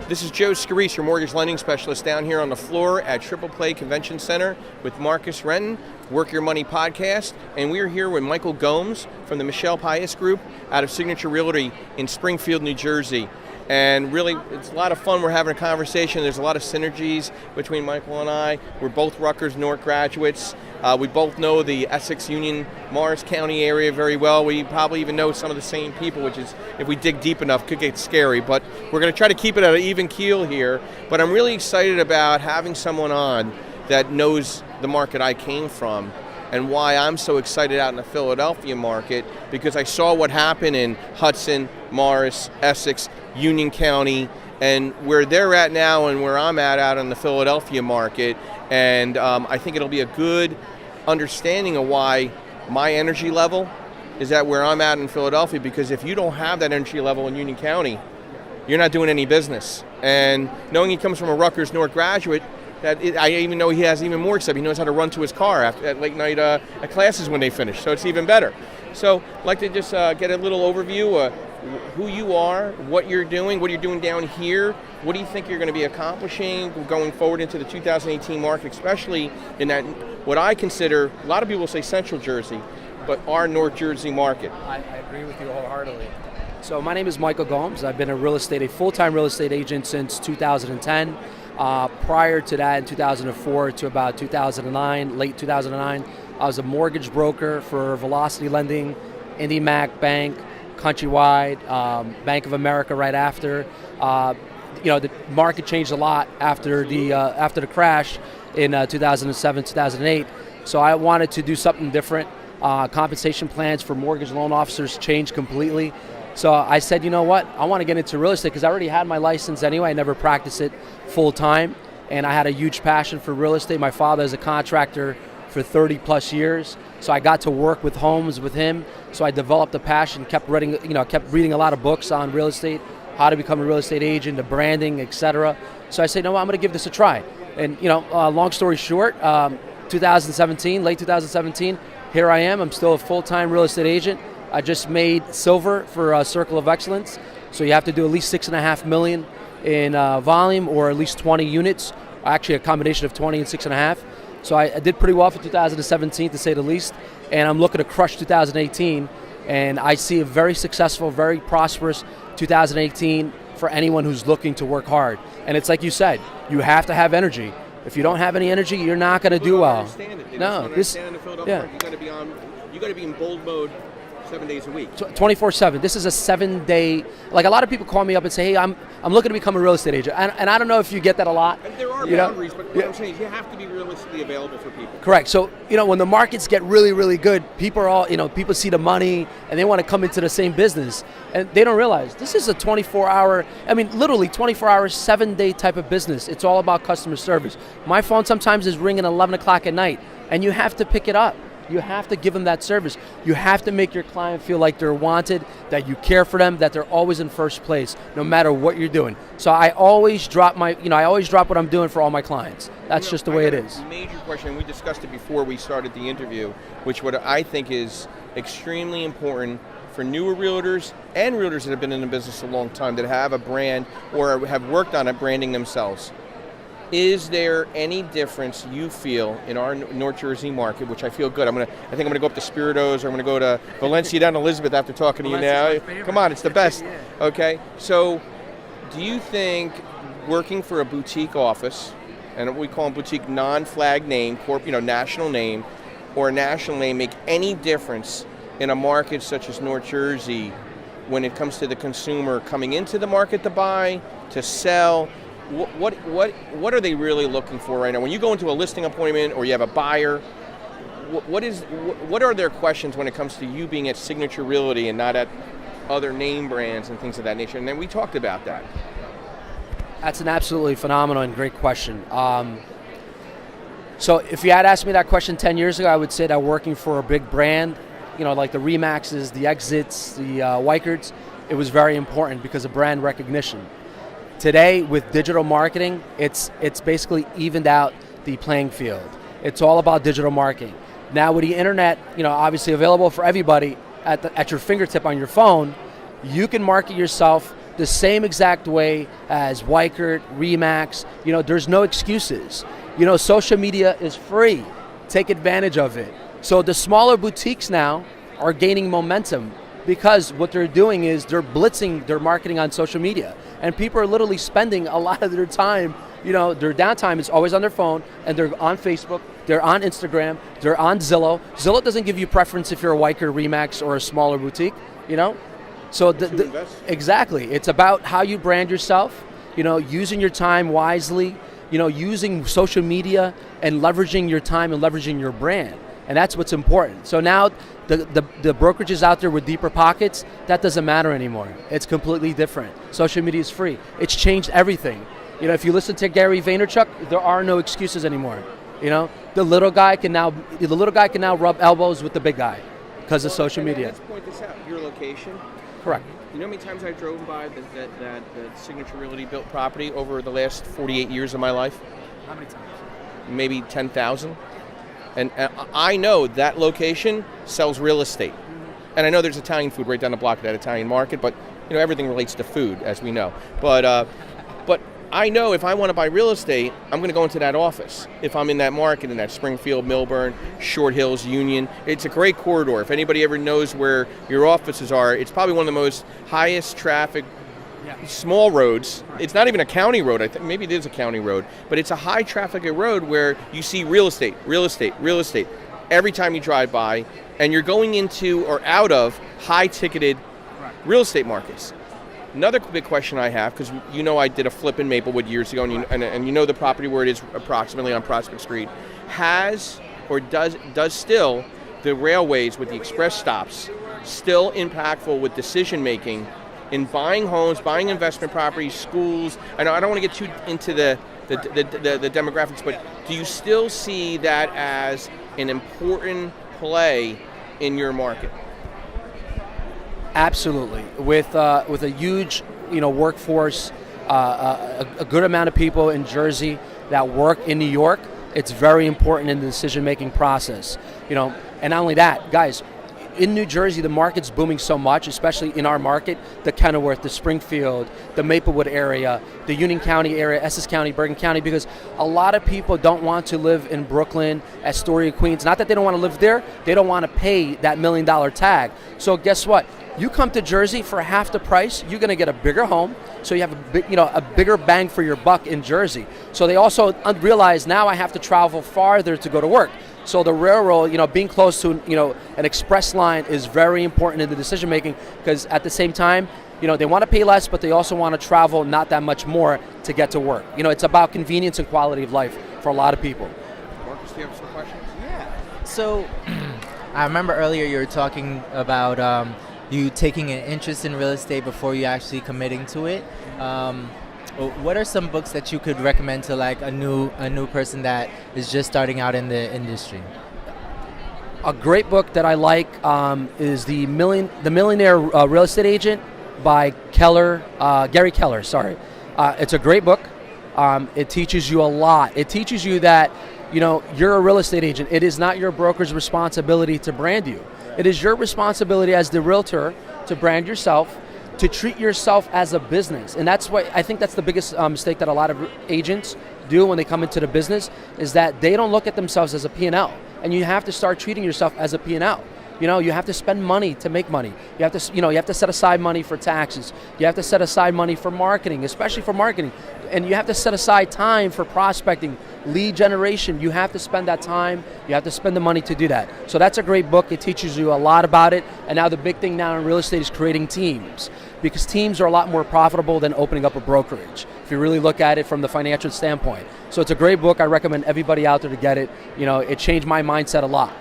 This is Joe Scarice, your mortgage lending specialist, down here on the floor at Triple Play Convention Center with Marcus Renton, Work Your Money podcast, and we're here with Michael Gomes from the Michelle Pais Group out of Signature Realty in Springfield, New Jersey. And really, it's a lot of fun. We're having a conversation. There's a lot of synergies between Michael and I. We're both Rutgers North graduates. We both know the Essex, Union, Morris County area very well. We probably even know some of the same people, which is, if we dig deep enough, could get scary. But we're going to try to keep it at an even keel here. But I'm really excited about having someone on that knows the market I came from and why I'm so excited out in the Philadelphia market, because I saw what happened in Hudson, Morris, Essex, Union County, and where they're at now and where I'm at out in the Philadelphia market. And I think it'll be a good understanding of why my energy level is at where I'm at in Philadelphia, because if you don't have that energy level in Union County, you're not doing any business. And knowing he comes from a Rutgers North graduate, I even know he has even more except he knows how to run to his car at late night at classes when they finish, so it's even better. So I'd like to just get a little overview of who you are, what you're doing down here, what do you think you're going to be accomplishing going forward into the 2018 market, especially in that, what I consider, a lot of people say Central Jersey, but our North Jersey market. I agree with you wholeheartedly. So my name is Michael Gomes. I've been a full-time real estate agent since 2010. Prior to that, in 2004 to about 2009, late 2009, I was a mortgage broker for Velocity Lending, IndyMac Bank, Countrywide, Bank of America right after. The market changed a lot after the crash in 2007, 2008. So I wanted to do something different. Compensation plans for mortgage loan officers changed completely. So I said, you know what, I want to get into real estate because I already had my license anyway. I never practiced it full time, and I had a huge passion for real estate. My father is a contractor for 30 plus years, so I got to work with homes with him. So I developed a passion, kept reading a lot of books on real estate, how to become a real estate agent, the branding, etc. So I said, no, I'm going to give this a try. And long story short, 2017, late 2017, here I am. I'm still a full-time real estate agent. I just made silver for Circle of Excellence, so you have to do at least $6.5 million in volume, or at least 20 units. Actually, a combination of 20 and 6.5. So I did pretty well for 2017, to say the least, and I'm looking to crush 2018. And I see a very successful, very prosperous 2018 for anyone who's looking to work hard. And it's like you said, you have to have energy. If you don't have any energy, you're not going to do well. No, you got to be in bold mode 7 days a week. 24/7. This is a 7-day. Like, a lot of people call me up and say, "Hey, I'm looking to become a real estate agent," and I don't know if you get that a lot. And there are boundaries, but what I'm saying is you have to be realistically available for people. Correct. So when the markets get really, really good, people people see the money and they want to come into the same business, and they don't realize this is a 24-hour. Literally 24-hour, 7-day type of business. It's all about customer service. My phone sometimes is ringing 11 o'clock at night, and you have to pick it up. You have to give them that service. You have to make your client feel like they're wanted, that you care for them, that they're always in first place, no matter what you're doing. So I always drop what I'm doing for all my clients. That's just the way it is. Major question, we discussed it before we started the interview, which what I think is extremely important for newer realtors and realtors that have been in the business a long time, that have a brand or have worked on it branding themselves. Is there any difference you feel in our North Jersey market, which I feel good? I think I'm going to go up to Spiritos, or I'm going to go to Valencia down to Elizabeth after talking to you now. Come on, it's the best. Okay, so do you think working for a boutique office, and we call them boutique non-flag name, national name, or a national name, make any difference in a market such as North Jersey when it comes to the consumer coming into the market to buy, to sell? What are they really looking for right now? When you go into a listing appointment or you have a buyer, what are their questions when it comes to you being at Signature Realty and not at other name brands and things of that nature? And then we talked about that. That's an absolutely phenomenal and great question. So if you had asked me that question 10 years ago, I would say that working for a big brand, like the Remaxes, the Exits, the Weicherts, it was very important because of brand recognition. Today, with digital marketing, it's basically evened out the playing field. It's all about digital marketing. Now with the internet, obviously available for everybody at your fingertip on your phone, you can market yourself the same exact way as Weichert, Remax. There's no excuses. Social media is free. Take advantage of it. So the smaller boutiques now are gaining momentum because what they're doing is they're blitzing their marketing on social media. And people are literally spending a lot of their time, their downtime is always on their phone, and they're on Facebook, they're on Instagram, they're on Zillow. Zillow doesn't give you preference if you're a Weichert, Remax, or a smaller boutique, So exactly, it's about how you brand yourself, using your time wisely, using social media and leveraging your time and leveraging your brand. And that's what's important. So now the brokerages out there with deeper pockets, that doesn't matter anymore. It's completely different. Social media is free. It's changed everything. If you listen to Gary Vaynerchuk, there are no excuses anymore. The little guy can now rub elbows with the big guy because of social media. Let's point this out. Your location. Correct. You know how many times I drove by that Signature Realty built property over the last 48 years of my life? How many times? Maybe 10,000. And I know that location sells real estate. And I know there's Italian food right down the block of that Italian market, but everything relates to food, as we know. But I know if I want to buy real estate, I'm going to go into that office. If I'm in that market, in that Springfield, Milburn, Short Hills, Union, it's a great corridor. If anybody ever knows where your offices are, it's probably one of the most highest traffic, small roads. It's not even a county road. I think maybe it is a county road, but it's a high traffic road where you see real estate every time you drive by, and you're going into or out of high ticketed real estate markets. Another big question I have, because I did a flip in Maplewood years ago, and you know the property where it is approximately on Prospect Street, has or does still the railways with the express stops still impactful with decision making in buying homes, buying investment properties, schools? I know I don't want to get too into the demographics, but do you still see that as an important play in your market? Absolutely. With a huge, workforce, a good amount of people in Jersey that work in New York, it's very important in the decision-making process. And not only that, guys, in New Jersey, the market's booming so much, especially in our market, the Kenilworth, the Springfield, the Maplewood area, the Union County area, Essex County, Bergen County, because a lot of people don't want to live in Brooklyn, Astoria, Queens. Not that they don't want to live there, they don't want to pay that $1 million tag. So guess what? You come to Jersey for half the price, you're going to get a bigger home, so you have a bigger bang for your buck in Jersey. So they also realize now I have to travel farther to go to work. So the railroad, being close to an express line is very important in the decision making, because at the same time, they want to pay less, but they also want to travel not that much more to get to work. It's about convenience and quality of life for a lot of people. Marcus, do you have some questions? Yeah. So I remember earlier you were talking about you taking an interest in real estate before you actually committing to it. What are some books that you could recommend to like a new person that is just starting out in the industry? A great book that I like is The Millionaire Real Estate Agent by Gary Keller. It's a great book. It teaches you a lot. It teaches you that you're a real estate agent. It is not your broker's responsibility to brand you. It is your responsibility as the realtor to brand yourself, to treat yourself as a business. And that's why I think that's the biggest mistake that a lot of agents do when they come into the business, is that they don't look at themselves as a P&L. And you have to start treating yourself as a P&L. You have to spend money to make money. You have to set aside money for taxes. You have to set aside money for marketing, especially for marketing. And you have to set aside time for prospecting, lead generation. You have to spend that time. You have to spend the money to do that. So that's a great book. It teaches you a lot about it. And now the big thing now in real estate is creating teams, because teams are a lot more profitable than opening up a brokerage, if you really look at it from the financial standpoint. So it's a great book. I recommend everybody out there to get it. It changed my mindset a lot.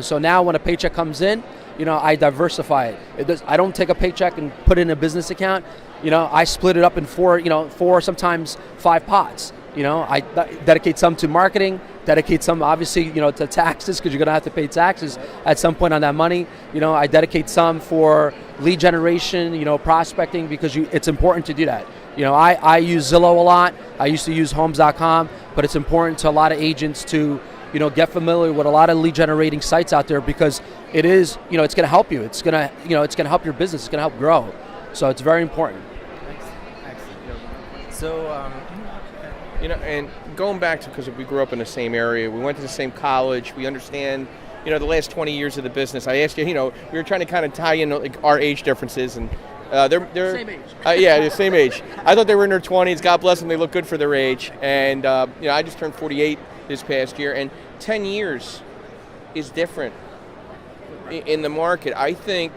So now when a paycheck comes in, I diversify it. I don't take a paycheck and put it in a business account. I split it up in four, sometimes 5 pots. I dedicate some to marketing, dedicate some obviously, to taxes, because you're going to have to pay taxes at some point on that money. I dedicate some for lead generation, prospecting, because it's important to do that. I use Zillow a lot. I used to use homes.com, but it's important to a lot of agents to get familiar with a lot of lead generating sites out there, because it is, it's going to help you. It's going to, it's going to help your business. It's going to help grow. So it's very important. Makes So, And going back to, because we grew up in the same area, we went to the same college, we understand, the last 20 years of the business. I asked you, we were trying to kind of tie in like our age differences, and they're Same age. Yeah, the same age. I thought they were in their 20s. God bless them, they look good for their age. And I just turned 48 this past year, and 10 years is different in the market. I think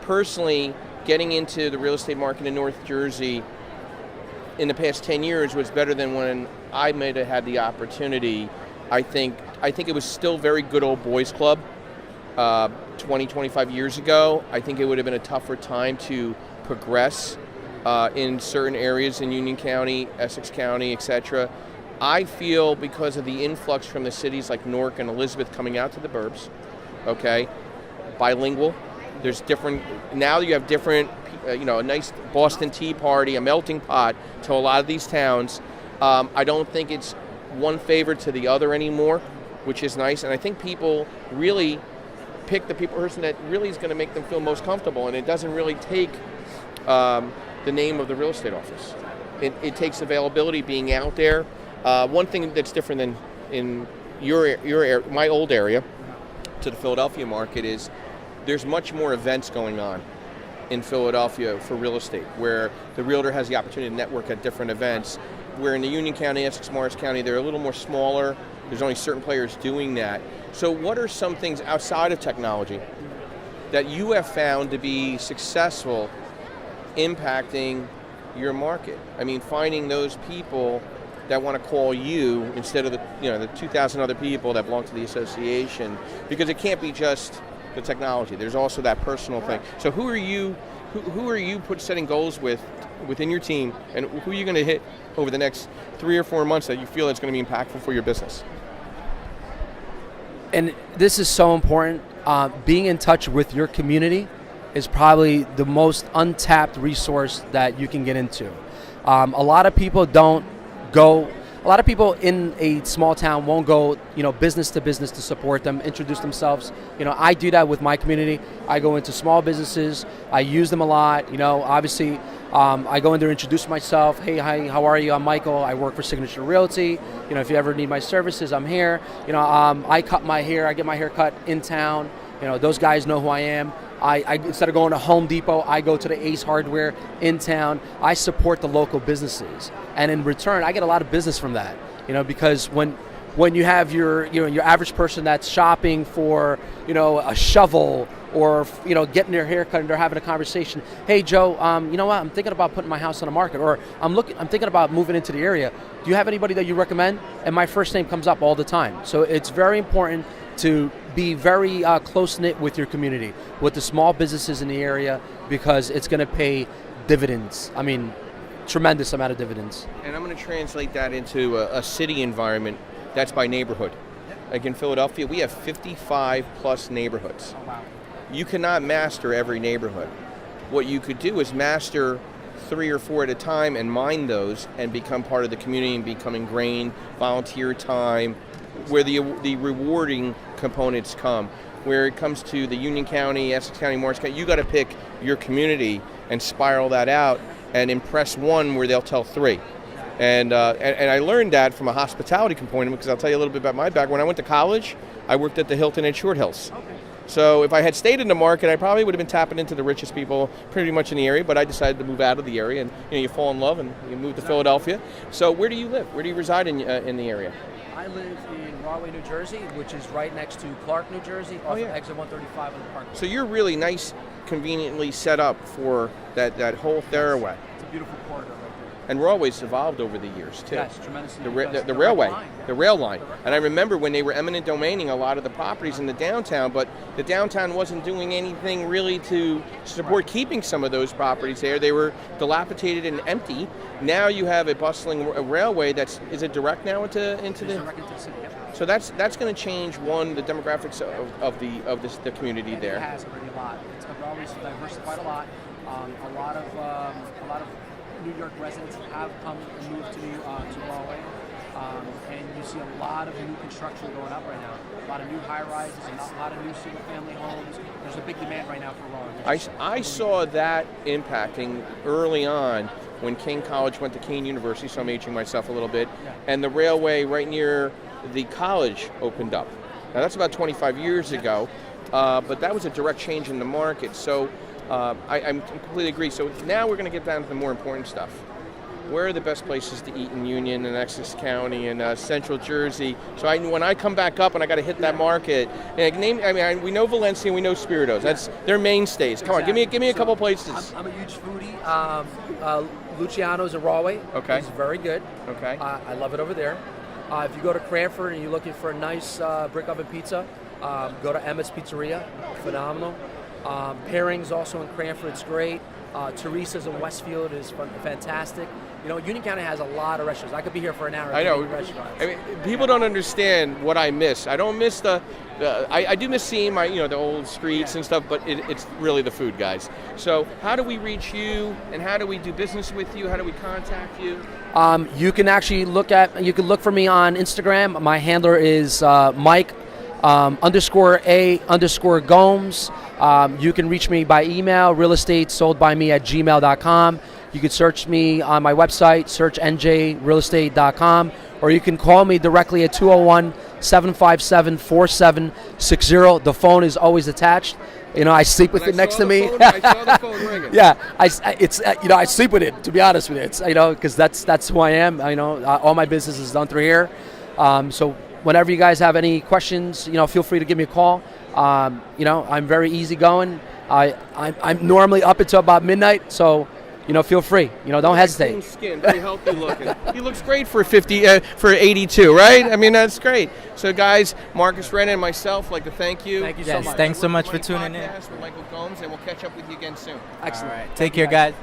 personally, getting into the real estate market in North Jersey in the past 10 years was better than when I might have had the opportunity. I think it was still very good old boys club 20, 25 years ago. I think it would have been a tougher time to progress in certain areas in Union County, Essex County, etc. I feel because of the influx from the cities like Newark and Elizabeth coming out to the burbs, okay, bilingual. There's different, now you have different, a nice Boston Tea Party, a melting pot to a lot of these towns. I don't think it's one favor to the other anymore, which is nice. And I think people really pick the person that really is going to make them feel most comfortable. And it doesn't really take the name of the real estate office. It takes availability, being out there. One thing that's different than in my old area to the Philadelphia market is there's much more events going on in Philadelphia for real estate, where the realtor has the opportunity to network at different events, where in the Union County, Essex, Morris County, they're a little more smaller. There's only certain players doing that. So what are some things outside of technology that you have found to be successful impacting your market? I mean, finding those people that want to call you instead of the 2,000 other people that belong to the association, because it can't be just the technology. There's also that personal thing. So who are you setting goals within your team, and who are you going to hit over the next 3 or 4 months that you feel it's going to be impactful for your business? And this is so important. Being in touch with your community is probably the most untapped resource that you can get into. A lot of people don't go. A lot of people in a small town won't go, business to business to support them, introduce themselves. I do that with my community. I go into small businesses. I use them a lot. Obviously, I go in there, introduce myself. Hey, hi, how are you? I'm Michael. I work for Signature Realty. If you ever need my services, I'm here. I cut my hair. I get my hair cut in town. Those guys know who I am. I instead of going to Home Depot, I go to the Ace Hardware in town. I support the local businesses, and in return, I get a lot of business from that. Because when you have your average person that's shopping for a shovel or getting their hair cut and they're having a conversation. Hey Joe, you know what? I'm thinking about putting my house on the market, or I'm thinking about moving into the area. Do you have anybody that you recommend? And my first name comes up all the time. So it's very important to be very close-knit with your community, with the small businesses in the area, because it's going to pay dividends. I mean, tremendous amount of dividends. And I'm going to translate that into a city environment that's by neighborhood. Like in Philadelphia, we have 55 plus neighborhoods. Oh, wow. You cannot master every neighborhood. What you could do is master 3 or 4 at a time and mine those and become part of the community and become ingrained, volunteer time, where the rewarding components come. Where it comes to the Union County, Essex County, Morris County, you got to pick your community and spiral that out and impress one where they'll tell 3. And I learned that from a hospitality component, because I'll tell you a little bit about my background. When I went to college, I worked at the Hilton at Short Hills. Okay. So if I had stayed in the market, I probably would have been tapping into the richest people pretty much in the area, but I decided to move out of the area, and you fall in love and you move to Philadelphia. So where do you live? Where do you reside in the area? I live in Rahway, New Jersey, which is right next to Clark, New Jersey, off of exit 135 on the park. So you're really nice, conveniently set up for that whole thoroughway. It's a beautiful corridor right there. And Rahway's evolved over the years too. Yes, tremendously. The railway, the rail line. And I remember when they were eminent domaining a lot of the properties in the downtown, but the downtown wasn't doing anything really to support keeping some of those properties there. They were dilapidated and empty. Now you have a bustling railway is it direct now into the? Direct into the city, yep. So that's going to change the demographics of the community there. It has already a lot. It's always diversified a lot. A lot of New York residents have come and moved to Rahway, and you see a lot of new construction going up right now. A lot of new high-rises, a lot of new single-family homes. There's a big demand right now for Rahway. I saw that impacting early on when King College went to Kean University, so I'm aging myself a little bit, and the railway right near the college opened up. Now that's about 25 years ago, but that was a direct change in the market. So I completely agree. So now we're going to get down to the more important stuff. Where are the best places to eat in Union and Essex County and Central Jersey? So when I come back up and I got to hit that market, we know Valencia, we know Spiritos. That's their mainstays. Come on, give me a couple places. I'm a huge foodie. Luciano's in Rahway. Okay. It's very good. Okay. I love it over there. If you go to Cranford and you're looking for a nice brick oven pizza, go to Emmett's Pizzeria. Phenomenal. Pairings also in Cranford. It's great. Teresa's in Westfield is fantastic. You know, Union County has a lot of restaurants. I could be here for an hour. I know. Restaurants. I mean, people don't understand what I miss. I don't miss I do miss seeing the old streets and stuff, but it's really the food, guys. So how do we reach you, and how do we do business with you? How do we contact you? You can actually look for me on Instagram. My handler is Mike _A _Gomes. You can reach me by email, realestatesoldbyme@gmail.com. You can search me on my website, search njrealestate.com, or you can call me directly at 201-757-4760. The phone is always attached. You know, I sleep with it next to me. I saw the phone ringing. Yeah, I sleep with it. To be honest with you, it's because that's who I am. All my business is done through here. So whenever you guys have any questions, feel free to give me a call. I'm very easygoing. I'm normally up until about midnight, so feel free. Don't hesitate. Clean skin, very healthy looking. He looks great for 82, right? I mean, that's great. So, guys, Marcus Rennan and myself like to thank you. Thank you so much. Thanks so much for tuning in. With Michael Gomes, and we'll catch up with you again soon. Excellent. All right. Take care, guys.